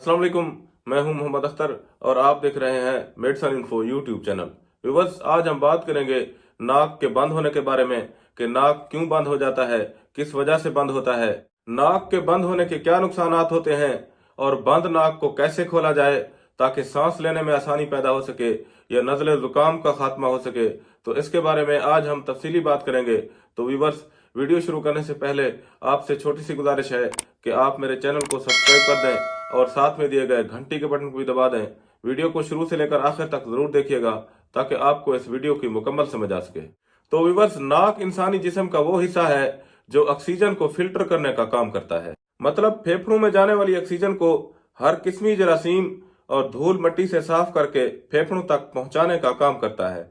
अस्सलाम वालेकुम, मैं हूं मोहम्मद अख्तर और आप देख रहे हैं medicine info YouTube channel. Viewers, आज हम बात करेंगे नाक के बंद होने के बारे में कि नाक क्यों बंद हो जाता है, किस वजह से बंद होता है, नाक के बंद होने के क्या नुकसानात होते हैं और बंद नाक को कैसे खोला जाए ताकि सांस लेने में आसानी पैदा हो सके या नज़ले जुकाम का खात्मा हो सके। तो इसके बारे में आज हम तफसीली बात करेंगे। तो व्यूअर्स, वीडियो शुरू करने से पहले आपसे छोटी सी गुजारिश है कि आप मेरे चैनल को सब्सक्राइब कर दें और साथ में दिए गए घंटी के बटन को भी दबा दें। वीडियो को शुरू से लेकर आखिर तक जरूर देखिएगा ताकि आपको इस वीडियो की मुकम्मल समझ आ सके। तो व्यूअर्स, नाक इंसानी जिस्म का वो हिस्सा है जो ऑक्सीजन को फिल्टर करने का काम करता है। मतलब फेफड़ों में जाने वाली ऑक्सीजन को हर किस्मी जरासीम और धूल मिट्टी से साफ करके फेफड़ों तक पहुंचाने का काम करता है।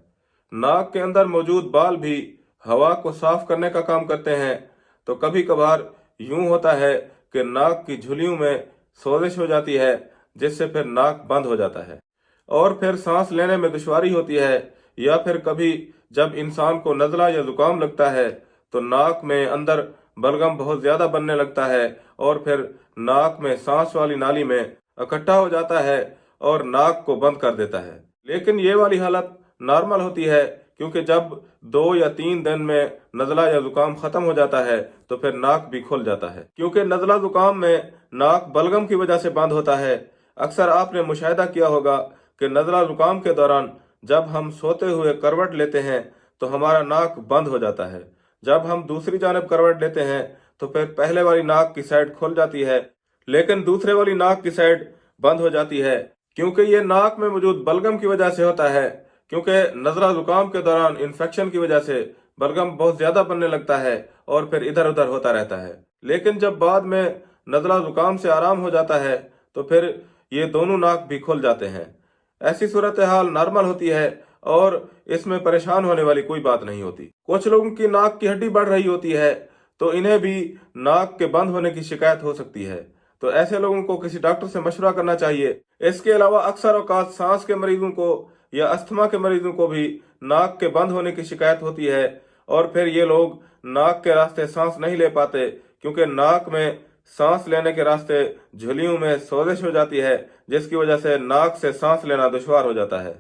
नाक के अंदर मौजूद बाल भी हवा को साफ करने का काम करते हैं। तो कभी कभार यूं होता है कि नाक की झुर्रियों में सोजिश हो जाती है, जिससे फिर नाक बंद हो जाता है और फिर सांस लेने में दुश्वारी होती है। या फिर कभी जब इंसान को नज़ला या जुकाम लगता है तो नाक में अंदर बलगम बहुत ज्यादा बनने लगता है और फिर नाक में सांस वाली नाली में इकट्ठा हो जाता है और नाक को बंद कर देता है। लेकिन ये वाली हालत नॉर्मल होती है, क्योंकि जब 2 या 3 दिन में नज़ला या जुकाम खत्म हो जाता है तो फिर नाक भी खुल जाता है, क्योंकि नज़ला जुकाम में नाक बलगम की वजह से बंद होता है। अक्सर आपने मुशाहिदा किया होगा कि नज़ला जुकाम के दौरान जब हम सोते हुए करवट लेते हैं तो हमारा नाक बंद हो जाता है। जब हम दूसरी जानब करवट लेते हैं तो फिर पहले वाली नाक की साइड खुल जाती है, लेकिन दूसरे वाली नाक की साइड बंद हो जाती है, क्योंकि ये नाक में मौजूद बलगम की वजह से होता है। क्योंकि नज़ला जुकाम के दौरान इन्फेक्शन की वजह से बलगम बहुत ज्यादा बनने लगता है और फिर इधर उधर होता रहता है। लेकिन जब बाद में नज़ला जुकाम से आराम हो जाता है तो फिर ये दोनों नाक भी खुल जाते हैं। ऐसी सूरत हाल नॉर्मल होती है और इसमें परेशान होने वाली कोई बात नहीं होती। कुछ लोगों की नाक की हड्डी बढ़ रही होती है तो इन्हें भी नाक के बंद होने की शिकायत हो सकती है। तो ऐसे लोगों को किसी डॉक्टर से मशवरा करना चाहिए। इसके अलावा अक्सर औकात सांस के मरीजों को या अस्थमा के मरीजों को भी नाक के बंद होने की शिकायत होती है और फिर ये लोग नाक के रास्ते सांस नहीं ले पाते, क्योंकि नाक में सांस लेने के रास्ते झुर्रियों में सोजिश हो जाती है, जिसकी वजह से नाक से सांस लेना दुश्वार हो जाता है।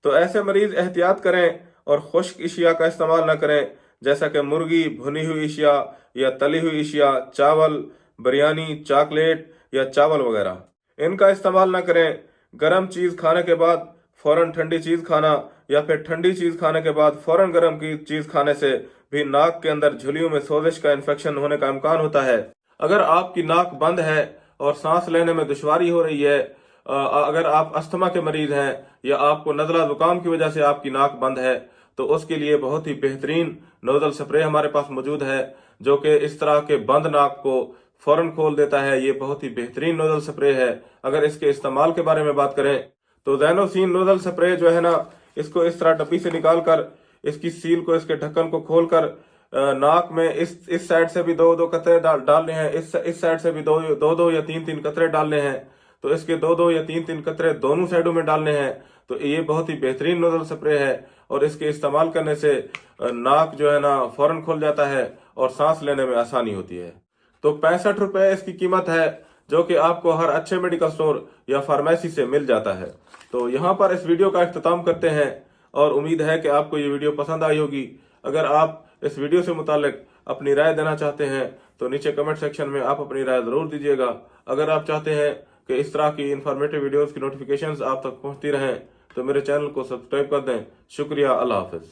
तो ऐसे मरीज एहतियात करें और खुश्क इशिया का इस्तेमाल न करें, जैसा कि मुर्गी, भुनी हुई इशिया या तली हुई इशिया, चावल, बिरयानी, चॉकलेट या चावल वगैरह। इनका इस्तेमाल न करें। गर्म चीज खाने के बाद फौरन ठंडी चीज खाना या फिर ठंडी चीज खाने के बाद फौरन गर्म की चीज खाने से भी नाक के अंदर झुर्रियों में सोजिश का इन्फेक्शन होने का इम्कान होता है। अगर आपकी नाक बंद है और सांस लेने में दुश्वारी हो रही है, अगर आप अस्थमा के मरीज हैं या आपको नज़ला जुकाम की वजह से आपकी नाक बंद है, तो उसके लिए बहुत ही बेहतरीन नोजल स्प्रे हमारे पास मौजूद है, जो कि इस तरह के बंद नाक को फौरन खोल देता है। ये बहुत ही बेहतरीन नोजल स्प्रे है। अगर इसके इस्तेमाल के बारे में बात करें तो ज़ैनोसिन नोजल स्प्रे जो है ना, इसको इस तरह डब्बी से निकाल कर इसकी सील को, इसके ढक्कन को खोल कर नाक में इस साइड से भी 2-2 कतरे डालने हैं, इस साइड से भी 2-2 या 3-3 कतरे डालने हैं। तो इसके 2-2 या 3-3 कतरे दोनों साइडों में डालने हैं। तो ये बहुत ही बेहतरीन नोजल स्प्रे है और इसके इस्तेमाल करने से नाक जो है ना फौरन खुल जाता है और सांस लेने में आसानी होती है। तो 65 रुपए इसकी कीमत है, जो कि आपको हर अच्छे मेडिकल स्टोर या फार्मेसी से मिल जाता है। तो यहाँ पर इस वीडियो का इख्तिताम करते हैं और उम्मीद है कि आपको ये वीडियो पसंद आई होगी। अगर आप इस वीडियो से मुतालिक अपनी राय देना चाहते हैं तो नीचे कमेंट सेक्शन में आप अपनी राय जरूर दीजिएगा। अगर आप चाहते हैं कि इस तरह की इंफॉर्मेटिव वीडियोस की नोटिफिकेशंस आप तक पहुंचती रहें तो मेरे चैनल को सब्सक्राइब कर दें। शुक्रिया। अल्लाह हाफिज।